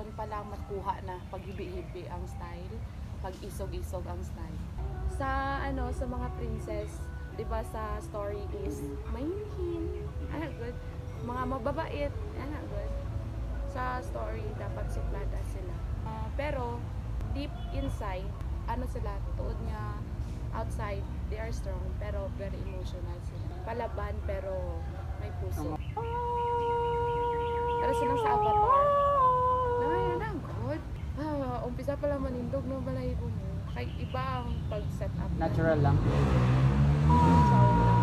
compilation pa lang makuha na pag hibi-hibi ang style, pag isog-isog ang style. Sa sa mga princess, 'di ba sa story is mahinhin, good. Mga mababait, good. Sa story dapat suplada sila. Pero deep inside, sila, tuod nga outside, they are strong pero very emotional sila. Palaban pero may puso. Para silang sa Avatar. Ayan, good. Umpisa pala manindog no balahibo mo. Kay iba ang pag-set up. Natural lang. Sound lang.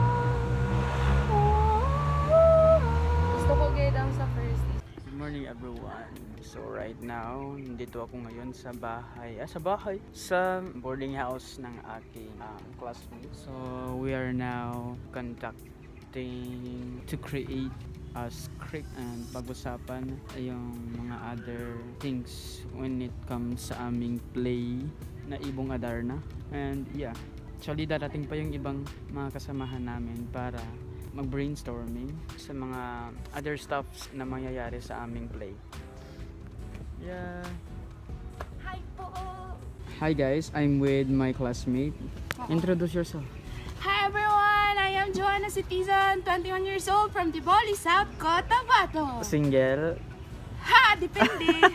Gusto ko gayang sa first. Good morning everyone. So right now, nandito ako ngayon sa boarding house ng aking classmate. So we are now conducting to create a script and pag-usapan yung mga other things when it comes sa aming play na Ibong Adarna. And yeah, actually darating pa yung ibang mga kasamahan namin para mag-brainstorming sa mga other stuffs na mangyayari sa aming play. Yeah. Hi po! Hi guys, I'm with my classmate. Introduce yourself. Hi everyone! I am Joanna Citizen, 21 years old from Tiboli, South Cotabato. Single. Ha! Depende!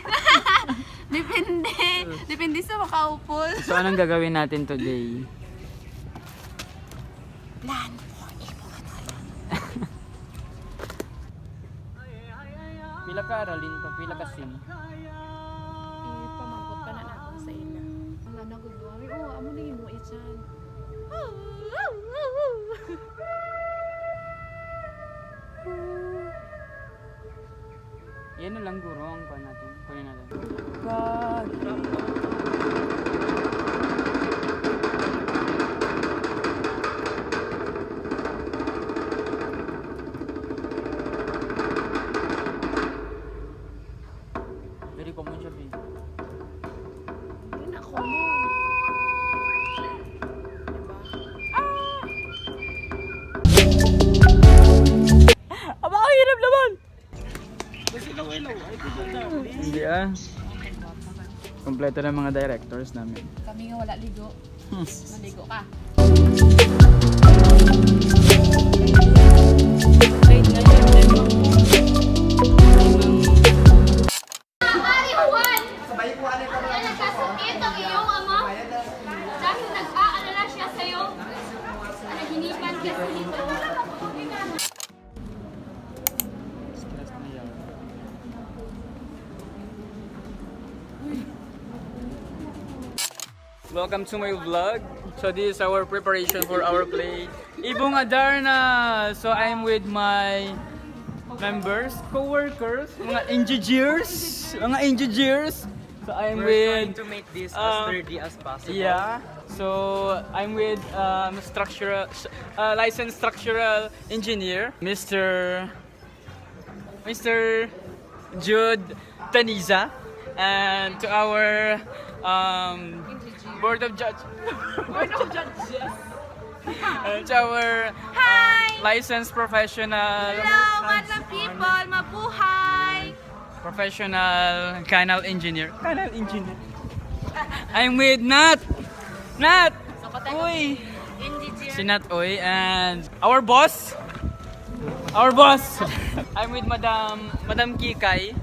Depende sa makaupol. So anong gagawin natin today? Plan for Ibong Adarna. Pila ka aralin to, pila ka sim. Pamangkot pa na nato sa ila. Ang nagugawin, amo na yung muit dyan. Yan na lang guro ang kunin natin. Very common siya, babe. Yun ako mo. Diba? Aba, ang hirap naman! Hindi kompleto na mga directors namin. Kami nga wala ligo. Maligo ka. Nagkasakit ang iyong ama dahil nag-aalala siya sa'yo. Nahinipan ka sa ito. Stress na yan. Welcome to my vlog. So this is our preparation for our play Ibong Adarna. So I'm with my members, co-workers, mga engineers. So I'm We're with trying to make this as sturdy as possible. yeah. So I'm with licensed structural engineer, Mr. Jude Taniza, and to our board of judges, and to our licensed professional. Hello, madlang people! Mabuhay! Professional canal engineer. I'm with Nat. Uy. Si Nat Uy and our boss. I'm with Madam Kikay.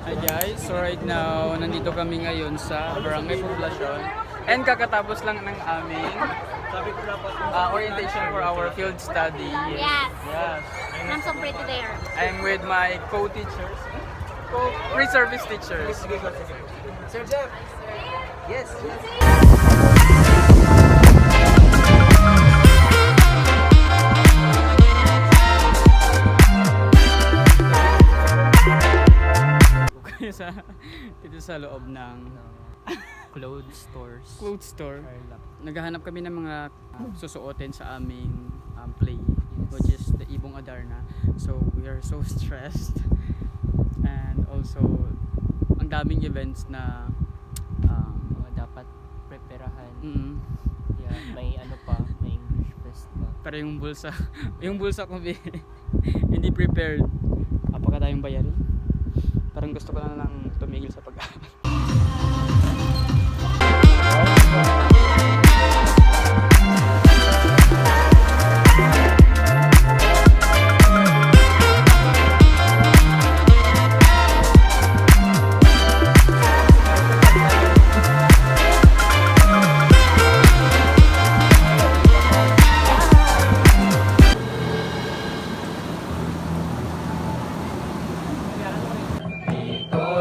Hi guys, so right now nandito kami ngayon sa Barangay Poblacion and kakatapos lang ng aming orientation for our field study. Yes. Yes. I'm so pretty there. I'm with my co-teachers, pre-service teachers. Sir Jeff. Yes. Dito sa loob ng Clothes stores. clothes store. Naghahanap kami ng mga susuotin sa aming play, which is the Ibong Adarna. So we are so stressed and also ang daming events na Dapat preparahan. yeah, May ano pa, may English fest pa. pero yung bulsa yung bulsa ko hindi prepared. Apaka tayong bayarin. Parang gusto ko na lang tumigil sa pag-aaral.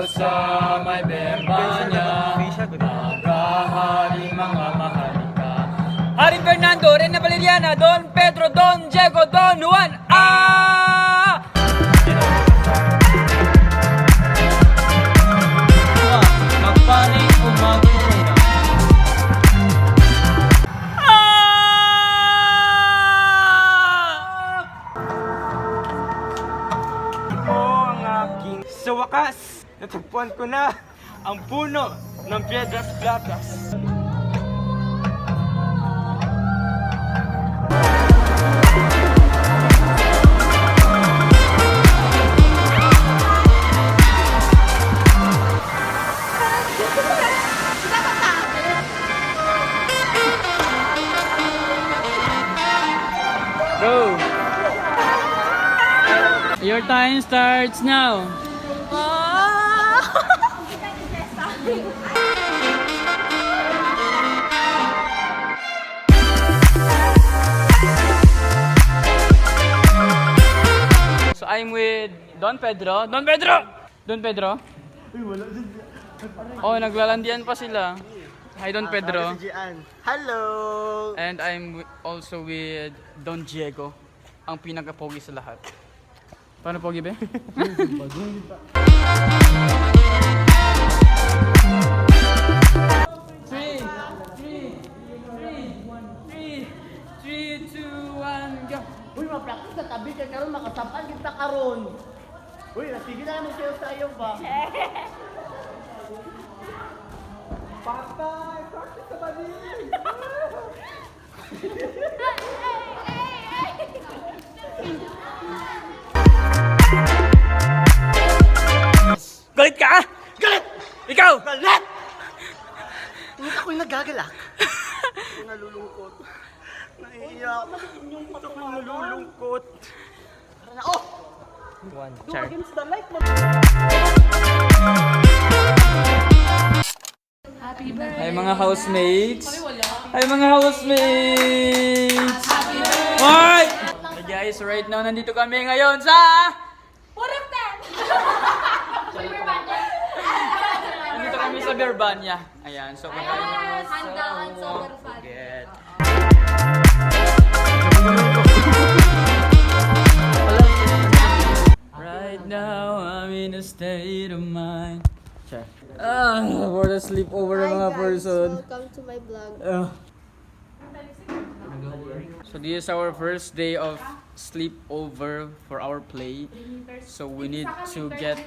Sa may bembanya, nagahari mga mahalika. Haring Fernando, Reyna Valeriana, Don Pedro, Don Diego, Don Juan, magparing umagpunga. Sa wakas, natagpuan ko na ang puno ng Piedras Blancas. Go! Your time starts now. So I'm with Don Pedro. Don Pedro! Don Pedro? Oh, naglalandian pa sila. Hi Don Pedro. Hello! And I'm also with Don Diego, ang pinaka-pogi sa lahat. Paano pogi be? Three, two, one, go! Uy, ma-practice sa tabi kaya karon makasapan kita karon. Uy, sige na naman sa'yo sa'yo ba? Patay! Practice sa tabi! Galit ka? Galit! Ikaw! Galit! Hindi ako'y nagagalak. Ako'y nalulungkot. Naiiyak. Ako'y nalulungkot. Oh! Char. Happy birthday! Hi mga housemates! Hi mga housemates! Alright! Hey guys, right now nandito kami ngayon sa... Nandito kami sa Berbanya. Ayan, so kakain kami sa... Handaan sa Berfan. Get. Right now, I'm in a state of mind. Char. For the sleepover mga person. Welcome to my vlog. So this is our first day of sleepover for our play. So we need to get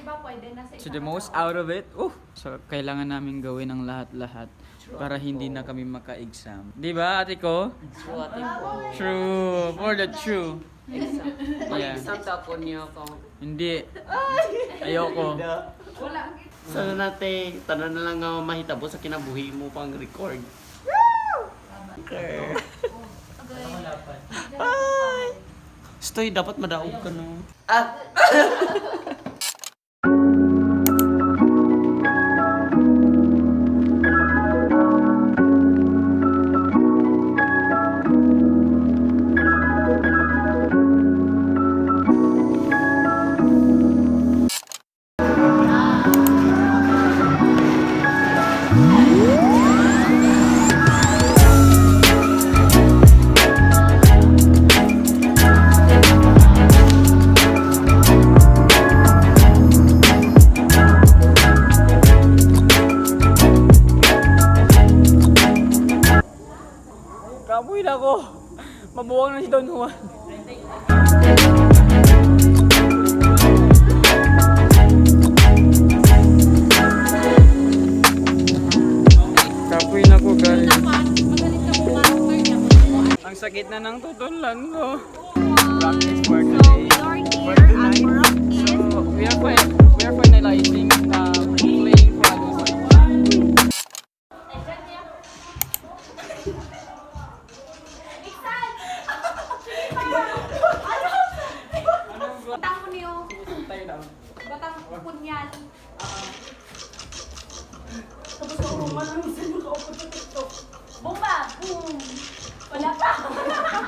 to the most out of it. So kailangan namin gawin ang lahat-lahat para hindi na kami maka-exam. Di ba, ate ko? True, ate po. True. For the true. Yeah. Exam tapon niyo ako. Hindi. Ayoko. Sana natin, tanan na lang nga mahitabo sa kinabuhi mo pang record. Okay. Ay! Stoy, dapat madaog ka no. Kamuy na ko. Mabuwang na si Don Juan. sakit na ng tutulan ko. Practice for today. For tonight. So, we are finalizing playing for a loser. Batang mo niyo. Batang punyan. Tapos ako malang isa nyo kaupo sa TikTok. Bomba! Boom! Wala pa! Wala pa!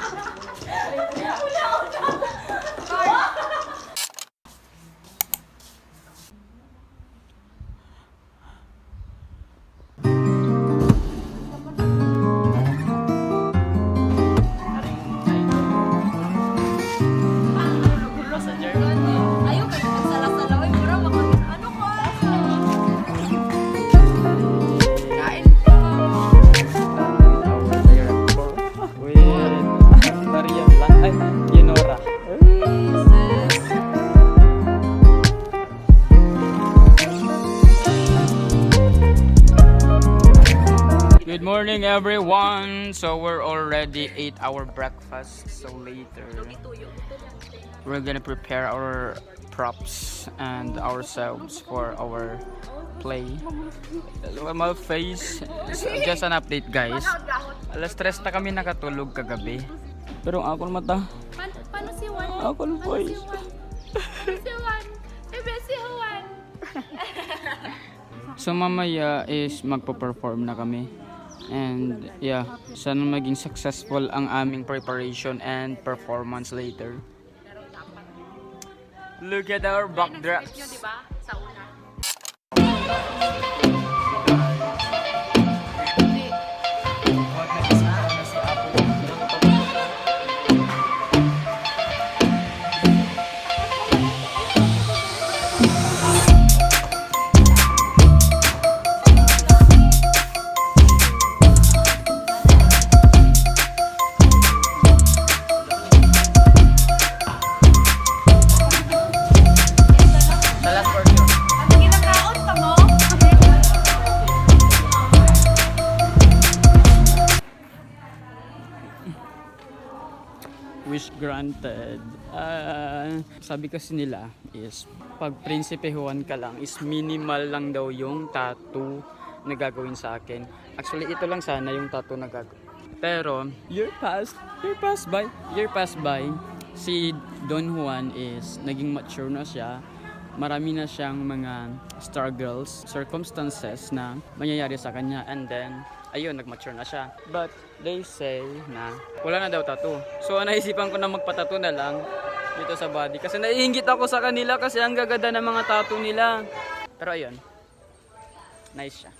Ayaw ka nagsalasala. Uy, bro, baka ano ko? Kain ka. With Maria Blanc. Ay, Yenora. Good morning everyone. So we're already ate our breakfast. So later we're gonna prepare our props and ourselves for our play. My face. Just an update guys. Alas 3 na kami nakatulog kagabi. Pero ako ng mata. Paano si Juan? Ako ng voice. Si Juan? Ebe si Juan. So mamaya is magpo-perform na kami. And yeah, sana maging successful ang aming preparation and performance later. Look at our backdrops. Nyo, di ba? Sa una. Ano ginakaon pa mo? Wish granted. Sabi kasi nila is pag Prinsipe Juan ka lang is minimal lang daw yung tattoo na gagawin sa akin. Actually ito lang sana yung tattoo na gagawin. Pero year passed by. Si Don Juan is naging mature na siya. Marami na siyang mga struggles, circumstances na mangyayari sa kanya, and then ayun, nag-mature na siya. But they say na wala na daw tattoo. So naisipan ko na magpatattoo na lang dito sa body kasi naiinggit ako sa kanila kasi ang gaganda ng mga tattoo nila. Pero ayun, nice siya.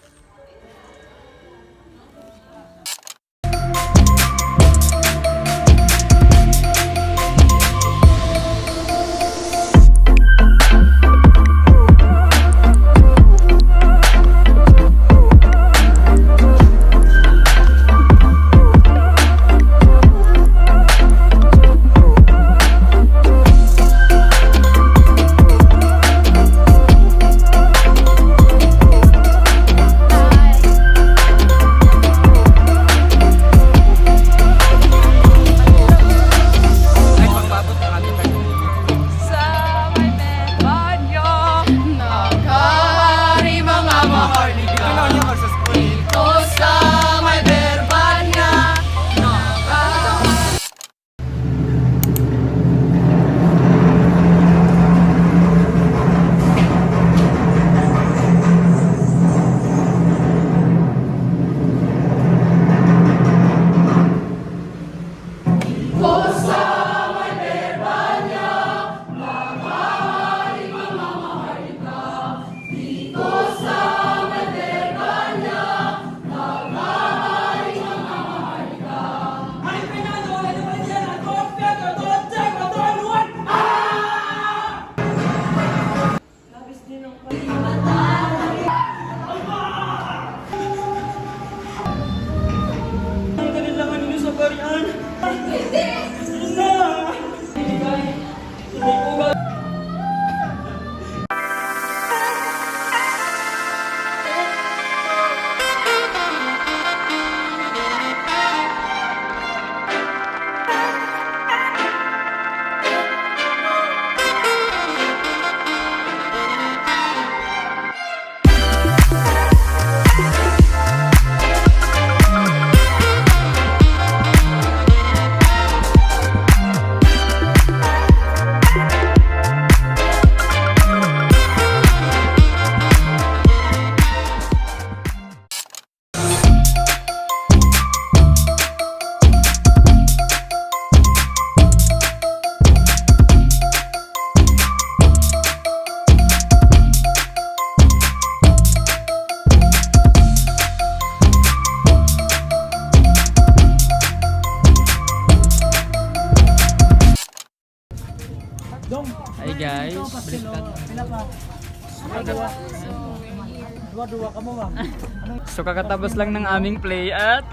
So kakatapos lang ng aming play at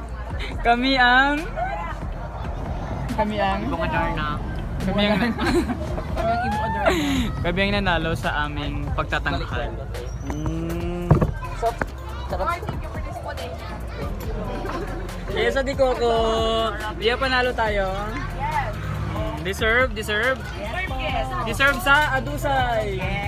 kami ang Ibong Adarna. kami ang nanalo sa aming pagtatangkal. Yes, di Coco. Di panalo tayo. Deserve. Deserve sa adusay.